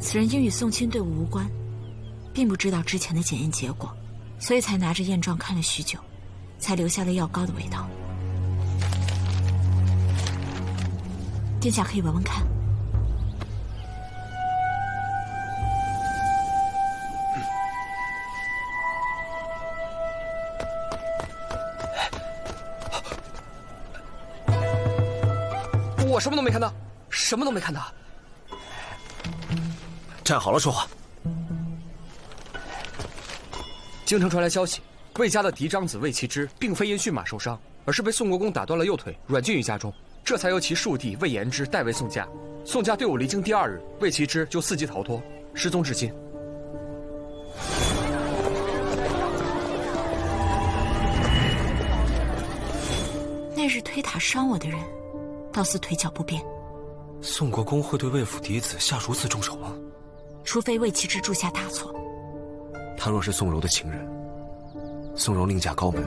此人因与宋清队伍无关，并不知道之前的检验结果，所以才拿着验状看了许久，才留下了药膏的味道。殿下可以闻闻看。我什么都没看到，什么都没看到。站好了说话。京城传来消息，魏家的嫡长子魏其之并非因驯马受伤，而是被宋国公打断了右腿，软禁于家中。这才由其庶弟魏延之代为宋家。宋家队伍离京第2日，魏其之就伺机逃脱，失踪至今。那日推塔伤我的人，倒似腿脚不便。宋国公会对魏府嫡子下如此重手吗？除非魏其之铸下大错。他若是宋柔的情人，宋柔另嫁高门，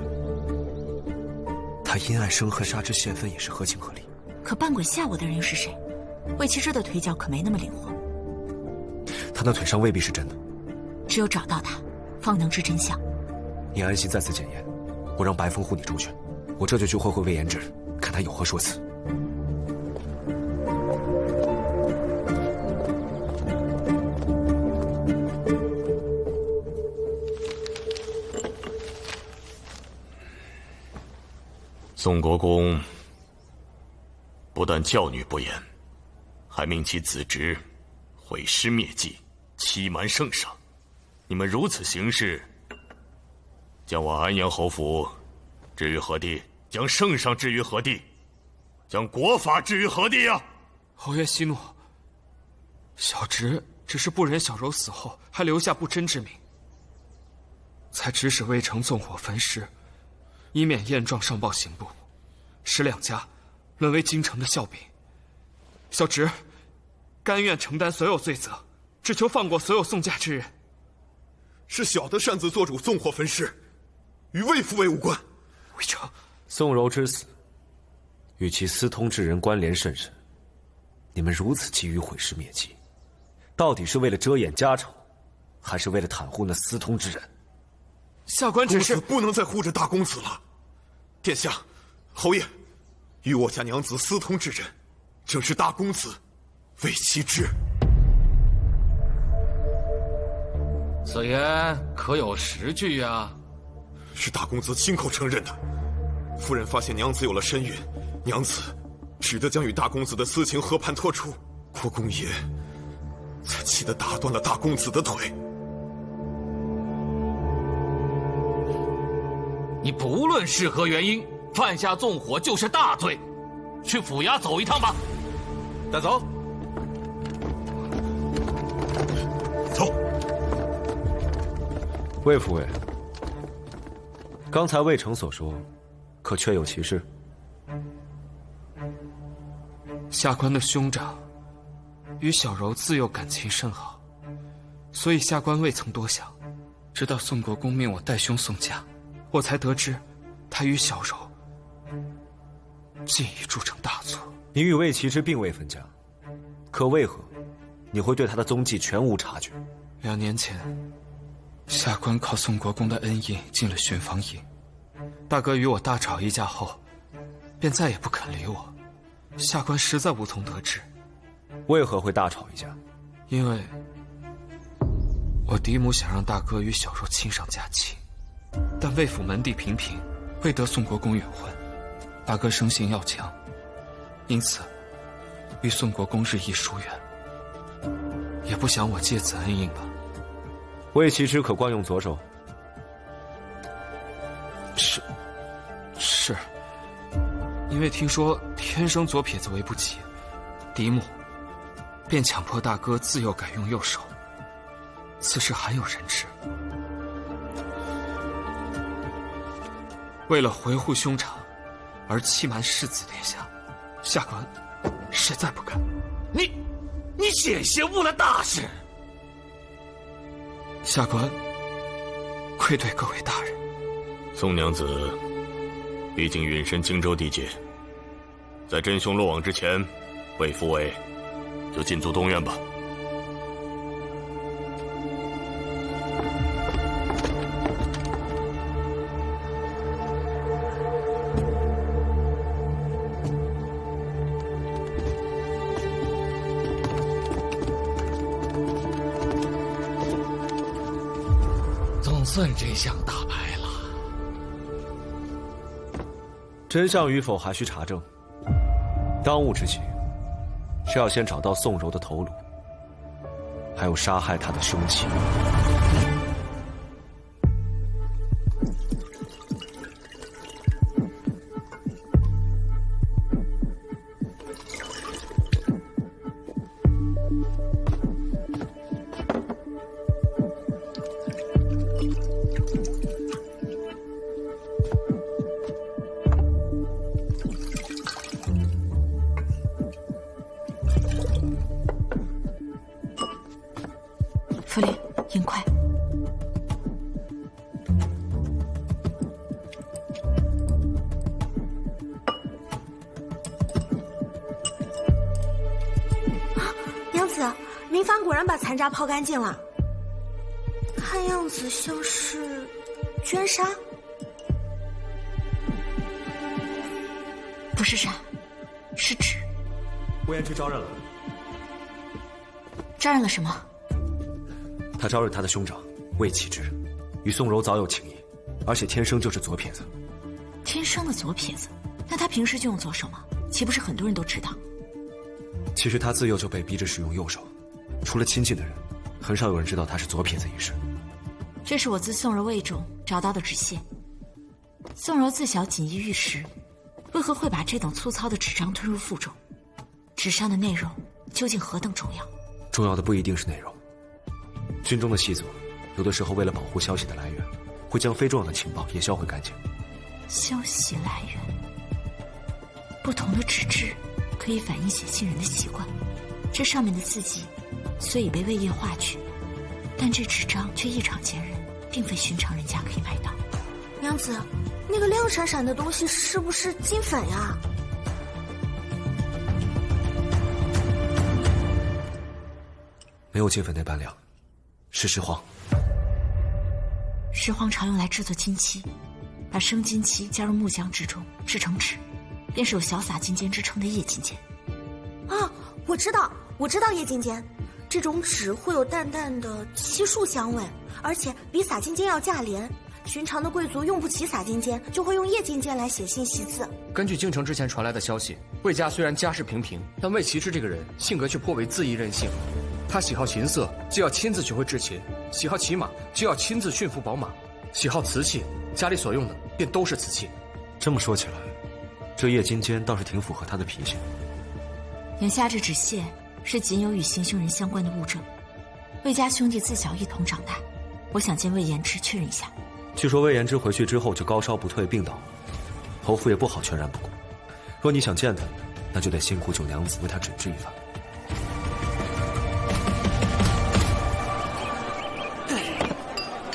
他因爱生恨杀之泄愤也是合情合理。可扮鬼吓我的人是谁？魏其之的腿脚可没那么灵活。他那腿伤未必是真的。只有找到他，方能知真相。你安心再次检验，我让白风护你周全。我这就去会魏延之，看他有何说辞。宋国公不但教女不严，还命其子侄毁尸灭迹，欺瞒圣上。你们如此行事，将我安阳侯府置于何地？将圣上置于何地？将国法置于何地呀？侯爷息怒，小侄只是不忍小柔死后还留下不贞之名，才指使魏城纵火焚尸，以免验状上报刑部，使两家沦为京城的笑柄。小侄甘愿承担所有罪责，只求放过所有宋家之人。是小的擅自做主纵火焚尸，与魏父魏无关。魏城，宋柔之死与其私通之人关联甚深，你们如此急于毁尸灭迹，到底是为了遮掩家丑，还是为了袒护那私通之人？下官只是公子不能再护着大公子了。殿下，侯爷，与我家娘子私通之人，正是大公子魏其之。此言可有实据啊？是大公子亲口承认的。夫人发现娘子有了身孕，娘子只得将与大公子的私情和盘托出，国公爷才气得打断了大公子的腿。你不论是何原因，犯下纵火就是大罪，去府衙走一趟吧。带走。走。魏府尉，刚才魏丞所说，可确有其事？下官的兄长与小柔自幼感情甚好，所以下官未曾多想，直到宋国公命我代兄宋家，我才得知他与小柔竟已铸成大错。你与魏其之并未分家，可为何你会对他的踪迹全无察觉？2年前，下官靠宋国公的恩荫进了巡防营，大哥与我大吵一架后，便再也不肯理我，下官实在无从得知。为何会大吵一架？因为我嫡母想让大哥与小柔亲上加亲，但魏府门第平平，未得宋国公允婚。大哥生性要强，因此与宋国公日益疏远，也不想我借此恩荫吧。魏其之可惯用左手？是，因为听说天生左撇子为不及，嫡母便强迫大哥自幼改用右手，此事罕有人知。为了维护兄长而欺瞒世子殿下，下官实在不敢。你险些误了大事。下官愧对各位大人。宋娘子毕竟陨身荆州地界，在真凶落网之前，魏府尉就进驻东院吧。算真相大白了。真相与否还需查证。当务之急是要先找到宋柔的头颅，还有杀害她的凶器。傅林，银块。娘子，民房果然把残渣抛干净了，看样子像是绢纱。不是纱，是纸。魏延之招认了。招认了什么？他招认他的兄长魏启之，与宋柔早有情谊，而且天生就是左撇子。天生的左撇子？那他平时就用左手吗？岂不是很多人都知道？其实他自幼就被逼着使用右手，除了亲近的人，很少有人知道他是左撇子一事。这是我自宋柔胃中找到的纸屑。宋柔自小锦衣玉食，为何会把这等粗糙的纸张吞入腹中？纸上的内容究竟何等重要？重要的不一定是内容。军中的细作，有的时候为了保护消息的来源，会将非重要的情报也销毁干净。消息来源，不同的纸质可以反映写信人的习惯。这上面的字迹虽已被魏烨画去，但这纸张却异常坚韧，并非寻常人家可以买到。娘子，那个亮闪闪的东西是不是金粉呀？没有金粉那般亮，是石黄。石黄常用来制作金漆，把生金漆加入木浆之中制成纸，便是有小撒金尖之称的夜金尖。啊，我知道夜金尖，这种纸会有淡淡的漆树香味，而且比撒金尖要价廉。寻常的贵族用不起撒金尖，就会用夜金尖来写信习字。根据京城之前传来的消息，魏家虽然家世平平，但魏齐之这个人性格却颇为恣意任性。他喜好琴瑟，就要亲自学会制琴；喜好骑马，就要亲自驯服宝马；喜好瓷器，家里所用的便都是瓷器。这么说起来，这夜金尖倒是挺符合他的脾性。眼下这纸屑是仅有与行凶人相关的物证。魏家兄弟自小一同长大，我想见魏延之确认一下。据说魏延之回去之后就高烧不退，病倒，侯府也不好全然不顾。若你想见他，那就得辛苦九娘子为他诊治一番。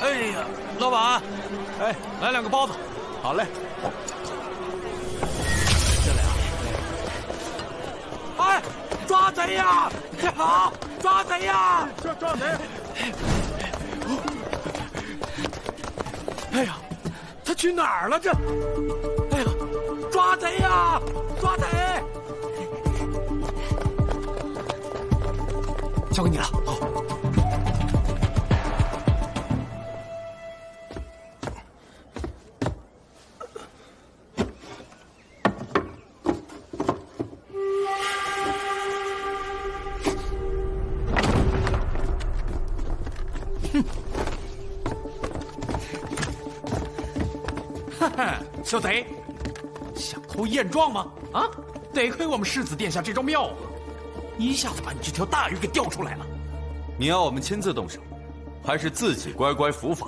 哎呀，老板，哎，来2个包子。好嘞。这俩。哎，抓贼呀！好，抓贼呀！抓贼！哎呀，他去哪儿了？这，哎呀，抓贼呀！抓贼！交给你了。好。小贼，想偷燕状吗？啊，得亏我们世子殿下这招妙啊，一下子把你这条大鱼给钓出来了。你要我们亲自动手，还是自己乖乖伏法？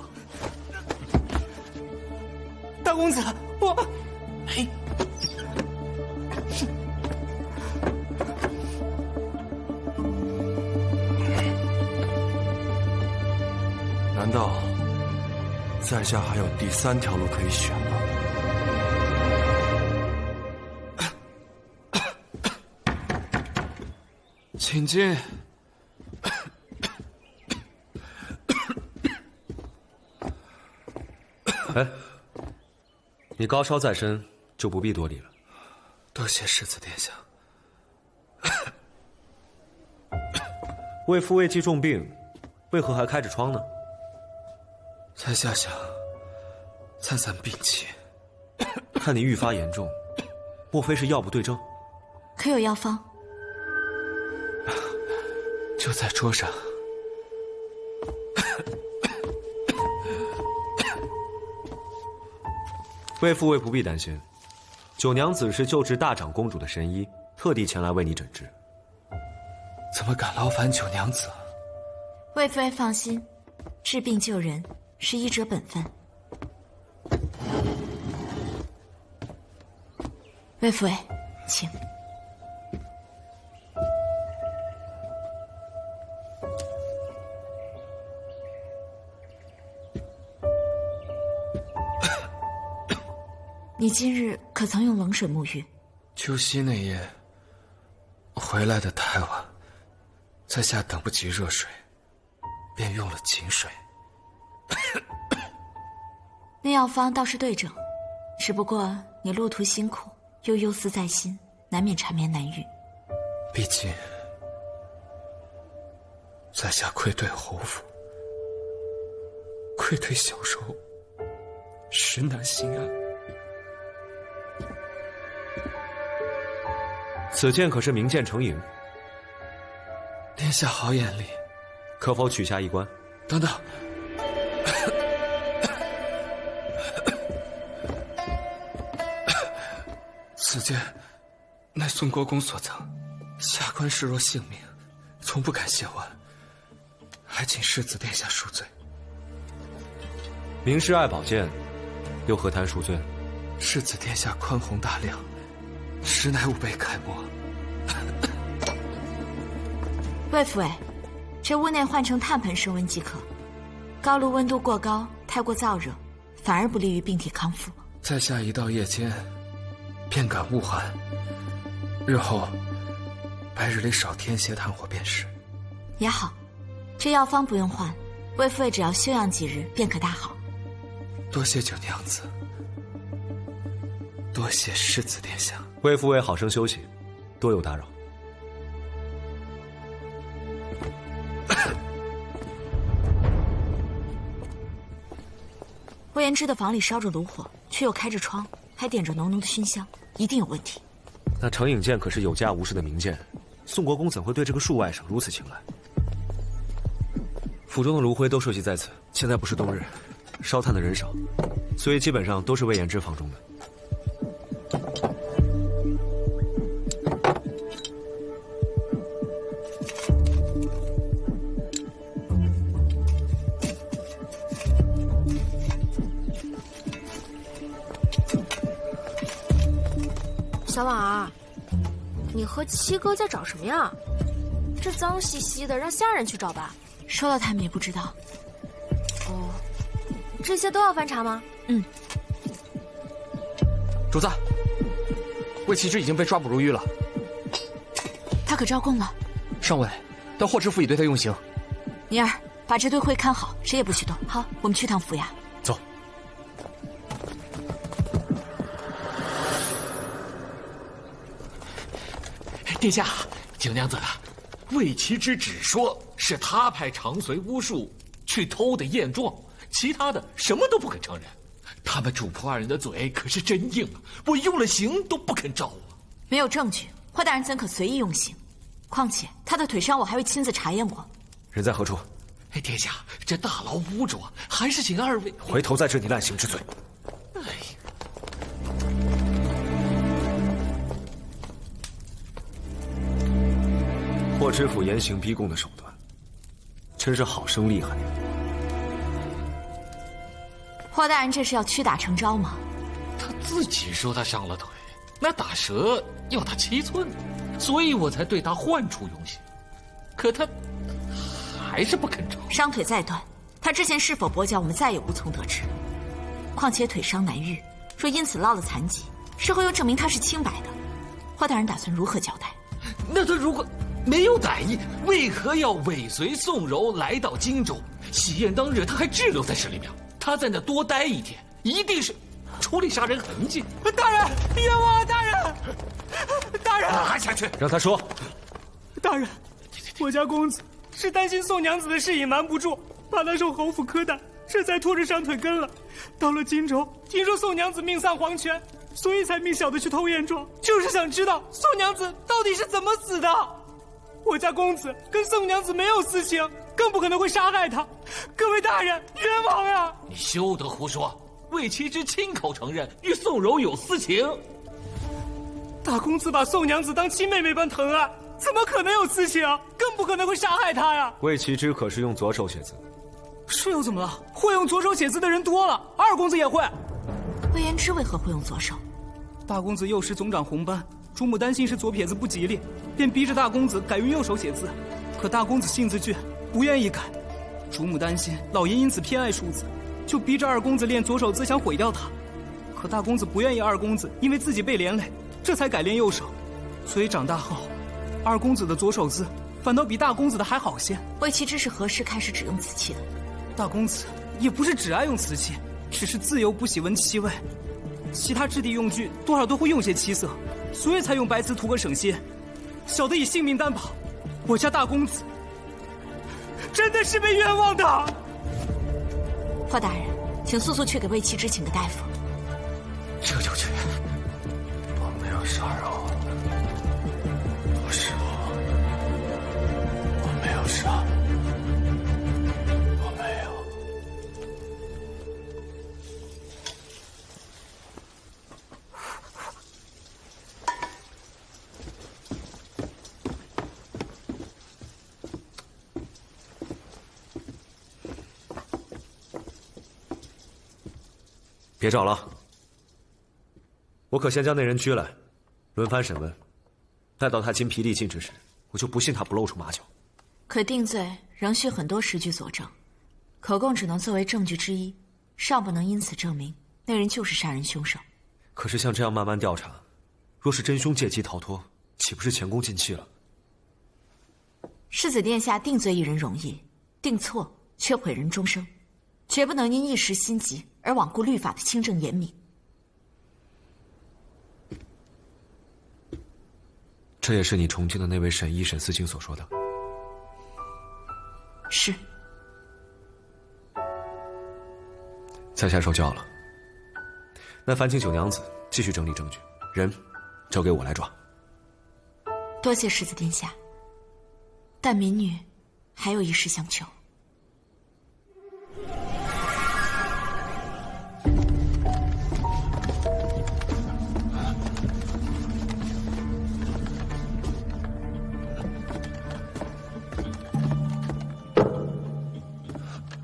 大公子，我，嘿，难道在下还有第3条路可以选吗？请进。哎，你高烧在身，就不必多礼了。多谢世子殿下。为父魏继重病，为何还开着窗呢？在下想散散病气。看你愈发严重，莫非是药不对症？可有药方？就在桌上。魏父尉不必担心，九娘子是救治大长公主的神医，特地前来为你诊治。怎么敢劳烦九娘子？魏父尉放心，治病救人是医者本分。魏父尉，请。你今日可曾用冷水沐浴？秋夕那夜回来的太晚，在下等不及热水，便用了井水。那药方倒是对症，只不过你路途辛苦，又忧思在心，难免缠绵难愈。毕竟在下愧对侯府，愧对小柔，实难心安。此剑可是名剑成影？殿下好眼力，可否取下一观？等等，此剑乃宋国公所赠，下官视若性命，从不敢亵玩，还请世子殿下恕罪。明是爱宝剑，又何谈赎罪？世子殿下宽宏大量，实乃吾辈楷模。魏父尉，这屋内换成炭盆升温即可。高炉温度过高，太过燥热，反而不利于病体康复。在下一到夜间，便感恶寒，日后白日里少添些炭火便是。也好，这药方不用换，魏父尉只要休养几日便可大好。多谢九娘子，多谢世子殿下。魏父尉好生休息，多有打扰。魏延之的房里烧着炉火，却又开着窗，还点着浓浓的熏香，一定有问题。那成影剑可是有价无市的名剑，宋国公怎会对这个庶外甥如此青睐？府中的炉灰都收集在此，现在不是冬日，烧炭的人少，所以基本上都是魏延之房中的。小婉儿，你和七哥在找什么呀？这脏兮兮的，让下人去找吧。说了他们也不知道。哦，这些都要翻查吗？嗯。主子，魏齐之已经被抓捕入狱了。他可招供了？上尉，到霍知府已对他用刑。宁儿，把这堆灰看好，谁也不许动。好，我们去趟府衙。走。殿下，九娘子，魏齐之只说是他派长随巫术去偷的验状，其他的什么都不肯承认。他们主仆二人的嘴可是真硬啊，我用了刑都不肯招我。没有证据，霍大人怎可随意用刑？况且他的腿伤我还未亲自查验过。人在何处？殿下，这大牢污浊，还是请二位回头再治你滥刑之罪。霍知府严刑逼供的手段，真是好生厉害。霍大人这是要屈打成招吗？他自己说他伤了腿，那打折要他7寸，所以我才对他换处用刑。可他还是不肯招。伤腿再断，他之前是否跛脚，我们再也无从得知。况且腿伤难愈，若因此落了残疾，事后又证明他是清白的，霍大人打算如何交代？那他如果没有歹意，为何要尾随宋柔来到荆州？喜宴当日，他还滞留在十里庙。他在那多待一天，一定是处理杀人痕迹。大人，冤枉！大人，大人，拿下去！让他说。大人，我家公子是担心宋娘子的事隐瞒不住，怕她受侯府苛待，这才拖着伤腿跟了。到了荆州，听说宋娘子命丧黄泉，所以才命小的去偷燕庄，就是想知道宋娘子到底是怎么死的。我家公子跟宋娘子没有私情，更不可能会杀害她。各位大人，冤枉呀！你休得胡说！魏齐之亲口承认与宋柔有私情。大公子把宋娘子当亲妹妹般疼爱，怎么可能有私情？更不可能会杀害她呀！魏齐之可是用左手写字，是又怎么了？会用左手写字的人多了，二公子也会。魏延之为何会用左手？大公子幼时总长红斑，主母担心是左撇子不吉利，便逼着大公子改用右手写字。可大公子性子倔，不愿意改。主母担心老爷因此偏爱庶子，就逼着二公子练左手字，想毁掉他。可大公子不愿意二公子因为自己被连累，这才改练右手。所以长大后，二公子的左手字反倒比大公子的还好些。魏齐之是何时开始只用瓷器的？大公子也不是只爱用瓷器，只是自由不喜闻其味，其他质地用具多少都会用些七色，所以才用白瓷涂个省心。小的以性命担保，我家大公子真的是被冤枉的。霍大人，请速速去给魏齐之请个大夫。这就去。我没有杀人，不是我没有杀，我没有。别找了，我可先将那人拘来，轮番审问，待到他筋疲力尽之时，我就不信他不露出马脚。可定罪仍需很多实据佐证，口供只能作为证据之一，尚不能因此证明那人就是杀人凶手。可是像这样慢慢调查，若是真凶借机逃脱，岂不是前功尽弃了？世子殿下定罪一人容易，定错却毁人终生，绝不能因一时心急而罔顾律法的清正严明。这也是你重庆的那位沈一沈思清所说的。是。在下受教了。那樊清九娘子继续整理证据，人交给我来抓。多谢世子殿下，但民女还有一事相求。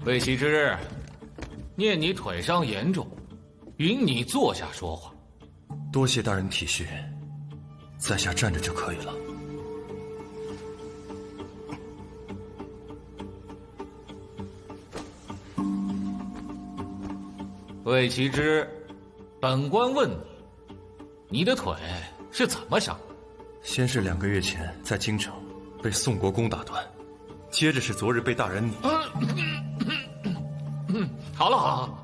魏齐之，念你腿伤严重，允你坐下说话。多谢大人体恤，在下站着就可以了。魏齐之，本官问你，你的腿是怎么伤？先是2个月前在京城被宋国公打断，接着是昨日被大人你。好了好了，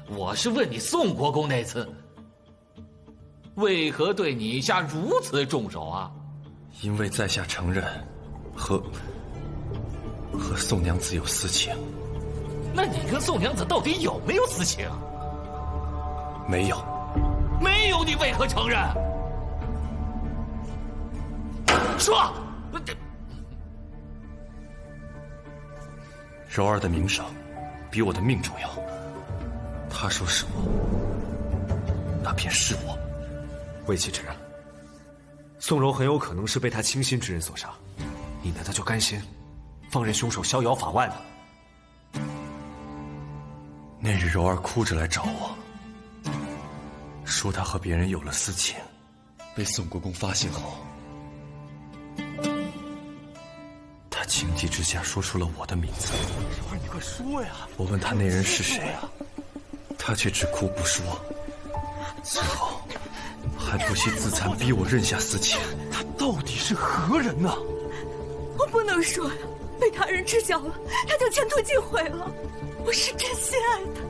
我是问你宋国公那次，为何对你下如此重手啊？因为在下承认和宋娘子有私情。那你跟宋娘子到底有没有私情？没有。没有，你为何承认？说！柔儿的名声比我的命重要。他说是我，那便是我。魏齐之，宋柔很有可能是被他倾心之人所杀，你难道就甘心放任凶手逍遥法外吗？那日柔儿哭着来找我，说她和别人有了私情，被宋国公发现后，他情急之下说出了我的名字。柔儿，你快说呀！我问他那人是谁，他却只哭不说，最后还不惜自残，逼我认下私情。他到底是何人呢？我不能说呀，被他人知晓了，他就前途尽毁了。我是真心爱他。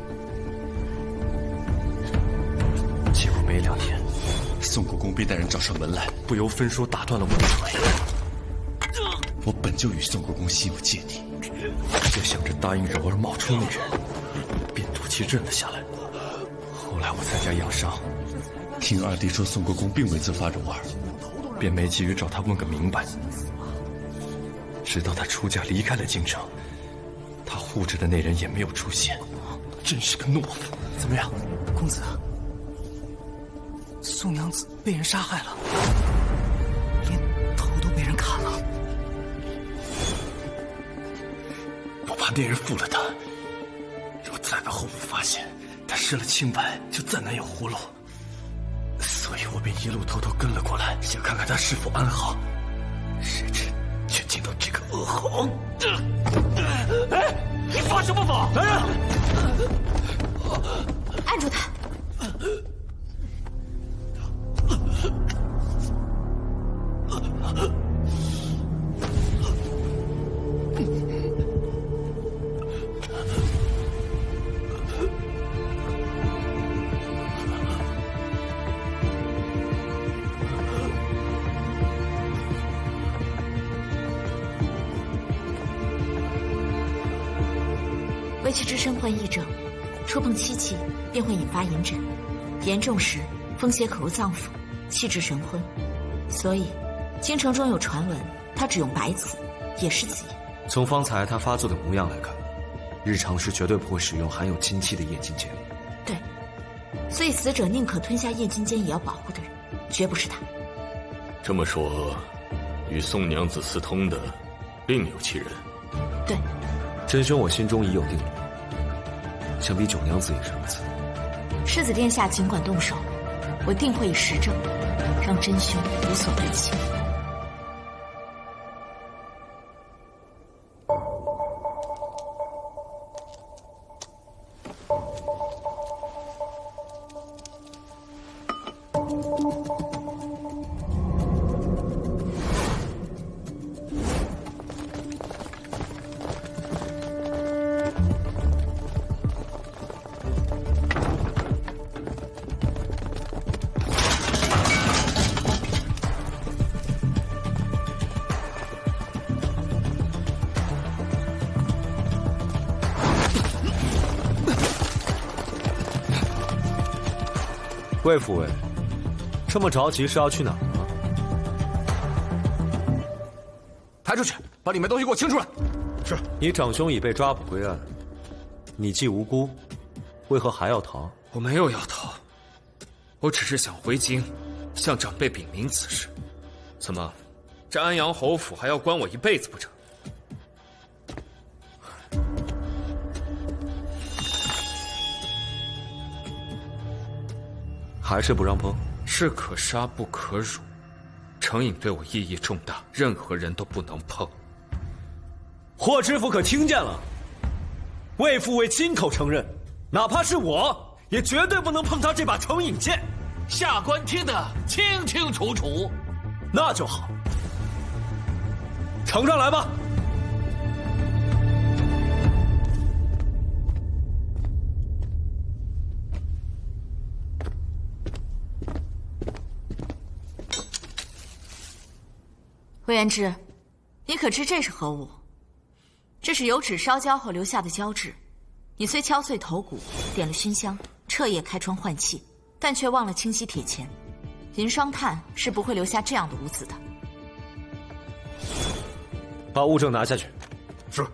结果没2天，宋国公被带人找上门来，不由分说打断了我的腿。我本就与宋国公心有芥蒂，就想着答应柔儿冒充那人，便赌气认了下来。后来我在家养伤，听二弟说宋国公并未自发蓉儿，便没急于找他问个明白。直到他出嫁离开了京城，他护着的那人也没有出现，真是个懦夫。怎么样，公子？宋娘子被人杀害了，连头都被人砍了。我怕那人负了他，若再被后母发现他失了清白，就再难有活路。所以我便一路偷偷跟了过来，想看看他是否安好。谁知却听到这个噩耗！哎，你发什么疯？来人！按住他！卫气之身患疫症，触碰气气便会引发隐疹，严重时风邪可入脏腑，气滞神昏。所以，京城中有传闻，他只用白子，也是子夜。从方才他发作的模样来看，日常时绝对不会使用含有精气的液金尖。对，所以死者宁可吞下液金尖也要保护的人，绝不是他。这么说，与宋娘子私通的另有其人。对，真凶我心中已有定论，想必九娘子也是如此。世子殿下尽管动手，我定会以实证，让真凶无所遁形。魏府尉，这么着急是要去哪儿啊？抬出去，把里面东西给我清出来。是。你长兄已被抓捕归案，你既无辜，为何还要逃？我没有要逃，我只是想回京，向长辈禀明此事。怎么，这安阳侯府还要关我一辈子不成？还是不让碰？士可杀不可辱，程颖对我意义重大，任何人都不能碰。霍知府可听见了？魏父尉亲口承认，哪怕是我，也绝对不能碰他这把程颖剑。下官听得清清楚楚。那就好，呈上来吧。魏元之，你可知这是何物？这是油脂烧焦后留下的胶质。你虽敲碎头骨，点了熏香，彻夜开窗换气，但却忘了清洗铁钱。银霜炭是不会留下这样的污渍的。把物证拿下去。是。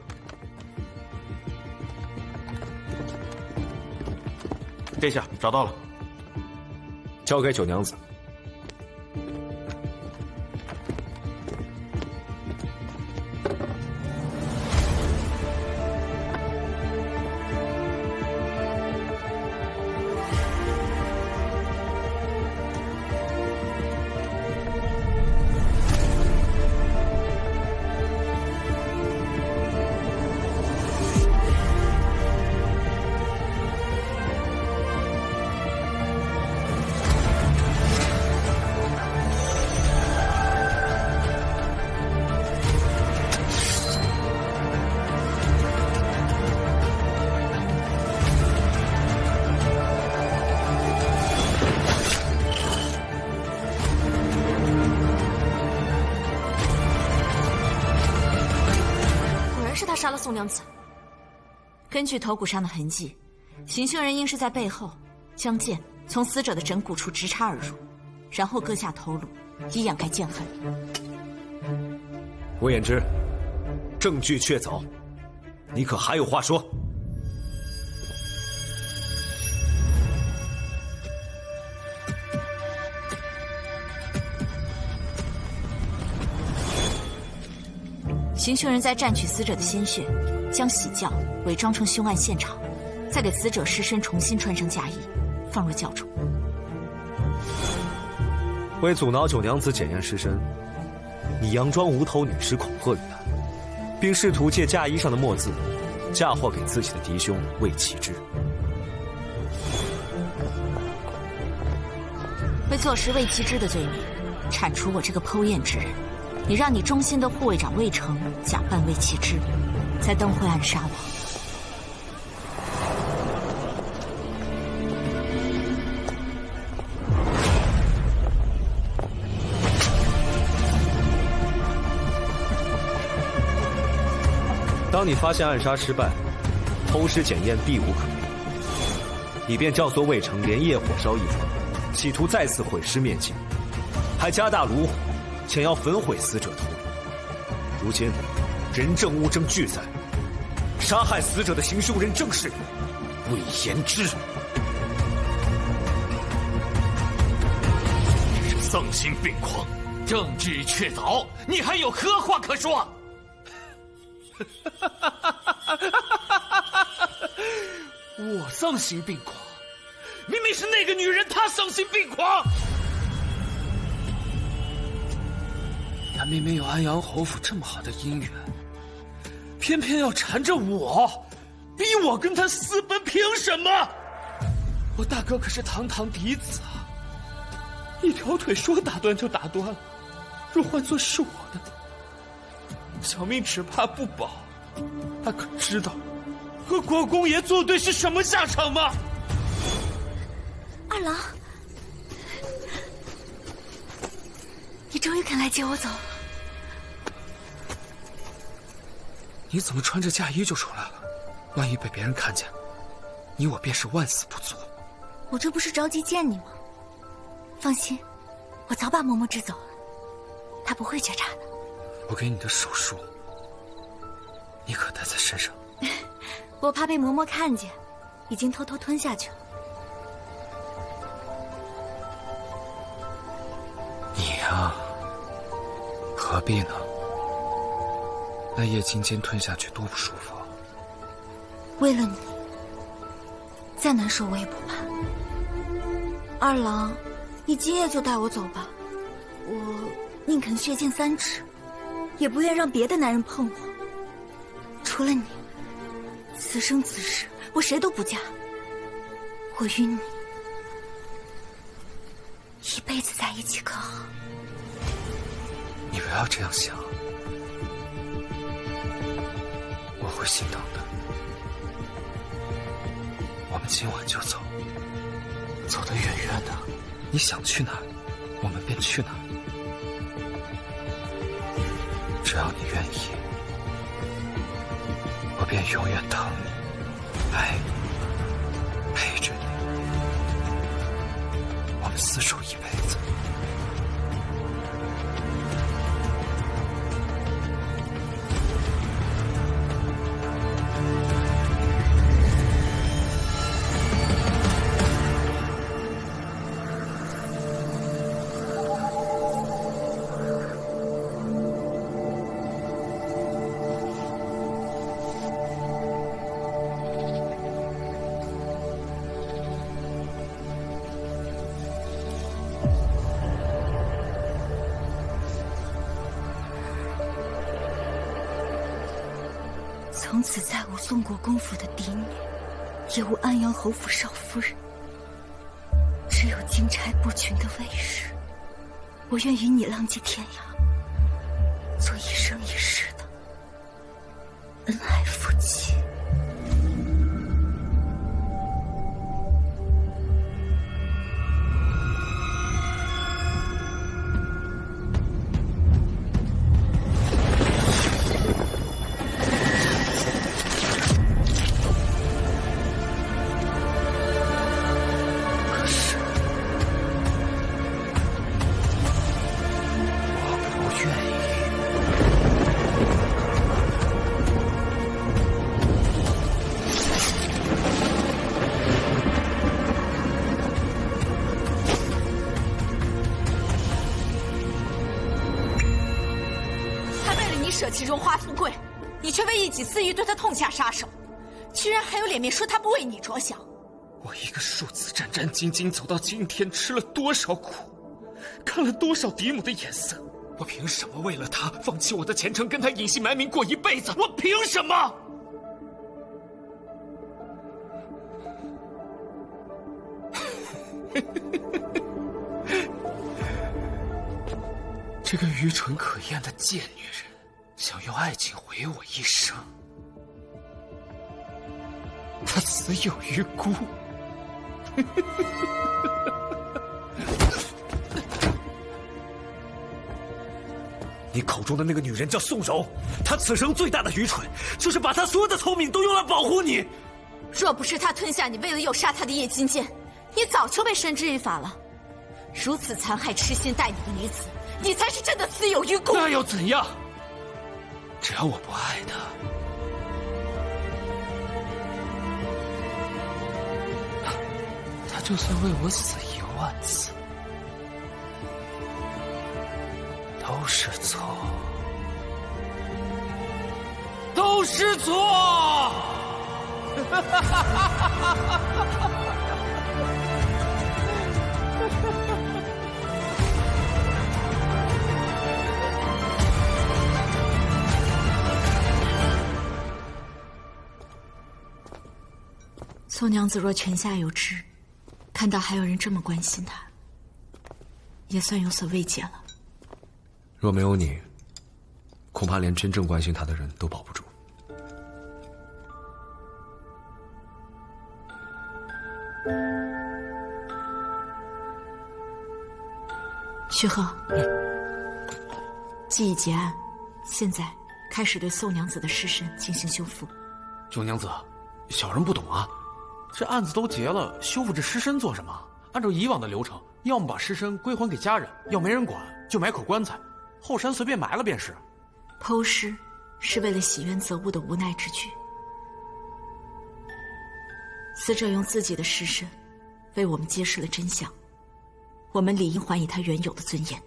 殿下，找到了。交给九娘子。杀了宋娘子。根据头骨上的痕迹，行凶人应是在背后将剑从死者的枕骨处直插而入，然后割下头颅，以掩盖剑痕。魏延之，证据确凿，你可还有话说？行凶人在蘸取死者的鲜血，将喜轿伪装成凶案现场，再给死者尸身重新穿上嫁衣，放入轿中。为阻挠九娘子检验尸身，你佯装无头女尸恐吓于她，并试图借嫁衣上的墨字嫁祸给自己的嫡兄魏启之。为坐实魏启之的罪名，铲除我这个剖验之人，你让你忠心的护卫长魏成假扮魏启之，在灯会暗杀我。当你发现暗杀失败，偷尸检验必无可疑，以便教唆魏成连夜火烧一庄，企图再次毁尸灭迹，还加大炉火，想要焚毁死者头颅。如今人证物证俱在，杀害死者的行凶人正是魏延之。这是丧心病狂，证据确凿，你还有何话可说？我丧心病狂，明明是那个女人她丧心病狂。她明明有安阳侯府这么好的姻缘，偏偏要缠着我，逼我跟她私奔，凭什么？我大哥可是堂堂嫡子啊，一条腿说打断就打断了，若换作是我的，小命只怕不保。他可知道和国公爷作对是什么下场吗？二郎，你终于肯来接我走了。你怎么穿着嫁衣就出来了？万一被别人看见，你我便是万死不足。我这不是着急见你吗？放心，我早把嬷嬷支走了，她不会觉察的。我给你的手术，你可带在身上？我怕被嬷嬷看见，已经偷偷吞下去了。你呀，何必呢？那叶金坚吞下去多不舒服啊！为了你，再难受我也不怕。二郎，你今夜就带我走吧，我宁肯血溅3尺，也不愿让别的男人碰我。除了你，此生此世我谁都不嫁。我与你一辈子在一起可好？你不要这样想，我会心疼的。我们今晚就走，走得远远的，你想去哪儿，我们便去哪儿。只要你愿意，我便永远疼你，爱你，陪着你，我们厮守一辈子。从此再无宋国公府的嫡女，也无安阳侯府少夫人，只有金钗不群的魏氏。我愿与你浪迹天涯，做一生一世的恩爱夫妻。舍弃荣华富贵，你却为一己私欲对他痛下杀手，居然还有脸面说他不为你着想。我一个庶子战战兢兢走到今天，吃了多少苦，看了多少嫡母的眼色，我凭什么为了他放弃我的前程，跟他隐姓埋名过一辈子？我凭什么？这个愚蠢可厌的贱女人，想用爱情毁我一生，她死有余辜。你口中的那个女人叫宋柔，她此生最大的愚蠢，就是把她所有的聪明都用来保护你。若不是她吞下你为了诱杀她的叶金坚，你早就被绳之于法了。如此残害痴心待你的女子，你才是真的死有余辜。那又怎样？只要我不爱她，她就算为我死10000次，都是错，都是错。宋娘子若泉下有知，看到还有人这么关心她，也算有所慰藉了。若没有你，恐怕连真正关心她的人都保不住。徐贺，既已结案，现在开始对宋娘子的尸身进行修复。九娘子，小人不懂啊，这案子都结了，修复这尸身做什么？按照以往的流程，要么把尸身归还给家人，要没人管就买口棺材，后山随便埋了便是。剖尸是为了洗冤择物的无奈之举，死者用自己的尸身为我们揭示了真相，我们理应还以他原有的尊严。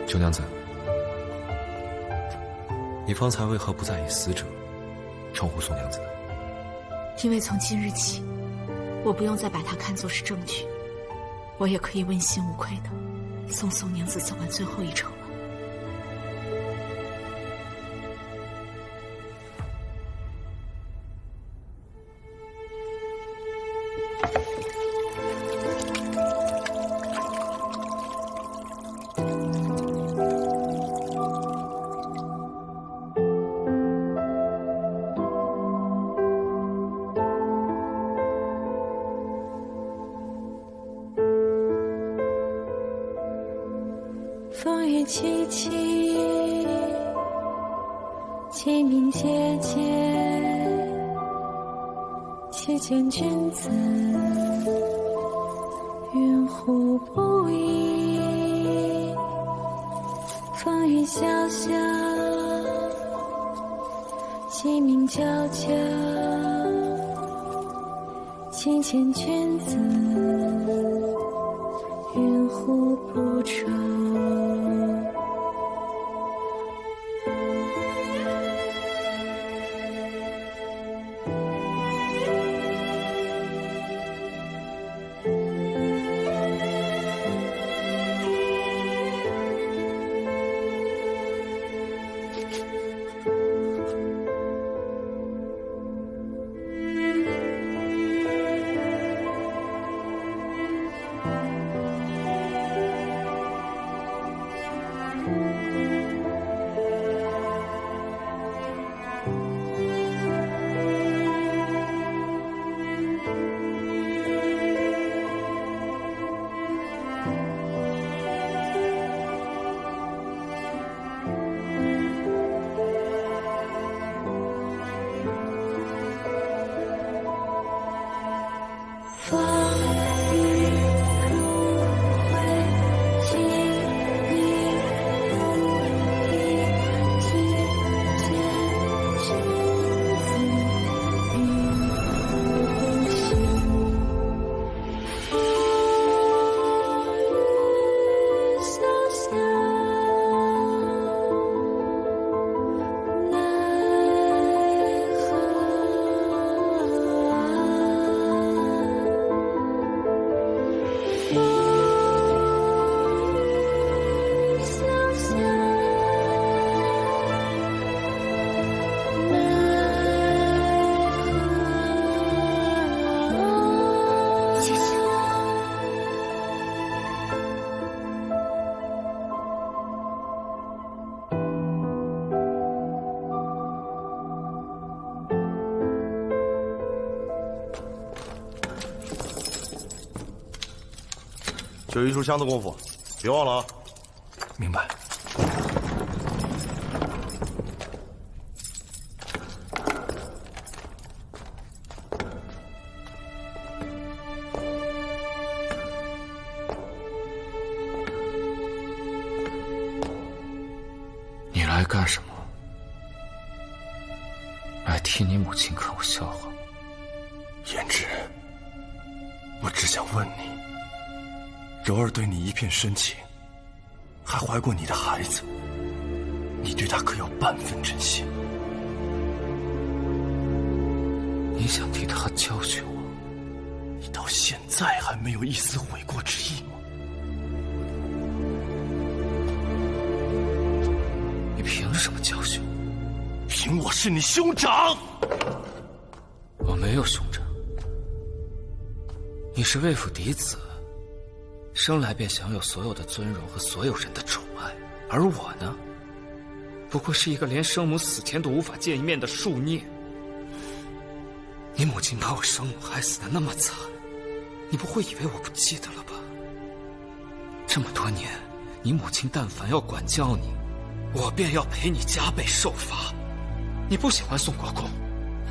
九娘子，你方才为何不再以死者称呼宋娘子？因为从今日起，我不用再把它看作是证据，我也可以问心无愧的送宋娘子走完最后一程了。风雨凄凄，鸡鸣节节，且见君子，云胡不已？风雨萧萧，鸡鸣啾啾，且见君子，云胡不愁？就一炷香的功夫，别忘了啊。明白。你来干什么？来替你母亲看我笑话？胭脂，我只想问你，柔儿对你一片深情，还怀过你的孩子，你对她可有半分真心？你想替她教训我？你到现在还没有一丝悔过之意吗？你凭什么教训我？凭我是你兄长。我没有兄长。你是魏府嫡子，生来便享有所有的尊荣和所有人的宠爱，而我呢，不过是一个连生母死前都无法见一面的庶孽。你母亲把我生母害死的那么惨，你不会以为我不记得了吧？这么多年，你母亲但凡要管教你，我便要陪你加倍受罚。你不喜欢宋国公，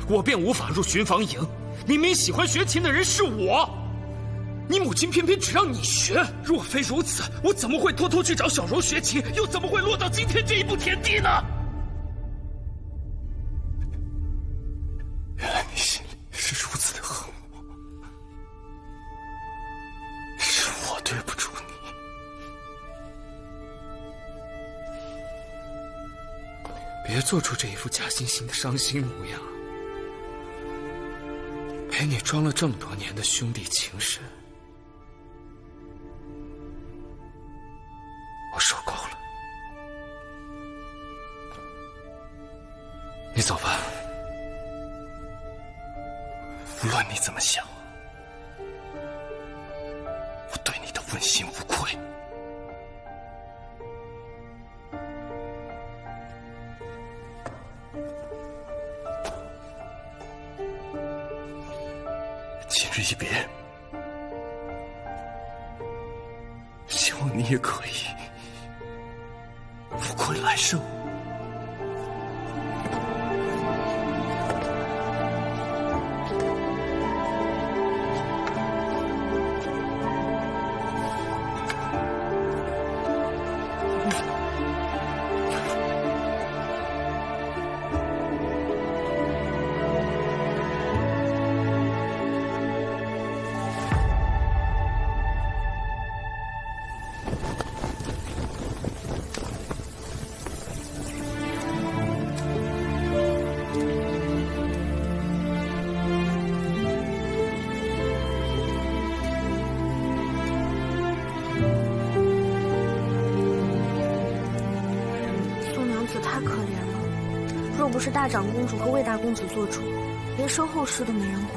我便无法入巡防营。明明喜欢学琴的人是我，你母亲偏偏只让你学。若非如此，我怎么会偷偷去找小柔学琴，又怎么会落到今天这一步田地呢？原来你心里是如此的恨我，是我对不住你。别做出这一副假惺惺的伤心模样。陪你装了这么多年的兄弟情深，我受够了。你走吧。无论你怎么想，我对你的问心无愧。今日一别，希望你也可以无愧来生。若不是大长公主和魏大公子做主，连身后事都没人管。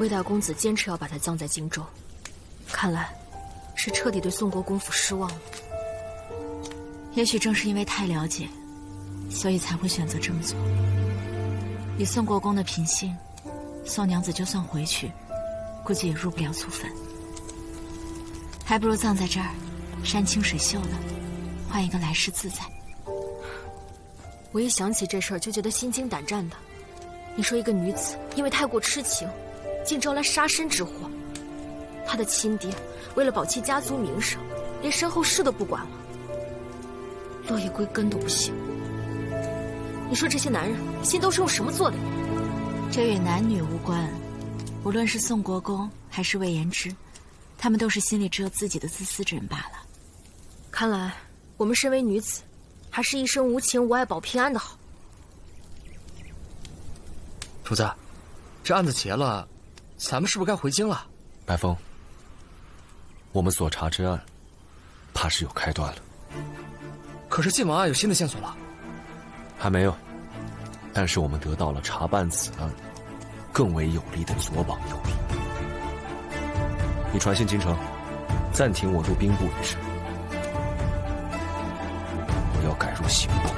魏大公子坚持要把她葬在荆州，看来是彻底对宋国公府失望了。也许正是因为太了解，所以才会选择这么做。以宋国公的品性，宋娘子就算回去，估计也入不了祖坟。还不如葬在这儿，山清水秀的，换一个来世自在。我一想起这事儿就觉得心惊胆战的。你说一个女子因为太过痴情，竟招来杀身之祸，她的亲爹为了保其家族名声，连身后事都不管了，落叶归根都不行。你说这些男人心都是用什么做的？这与男女无关，无论是宋国公还是魏延之，他们都是心里只有自己的自私之人罢了。看来我们身为女子，还是一生无情无爱保平安的好。主子，这案子结了，咱们是不是该回京了？白风，我们所查之案，怕是有开端了。可是晋王案有新的线索了。还没有，但是我们得到了查办此案更为有力的左膀右臂。你传信京城，暂停我入兵部一事。我要改入刑部。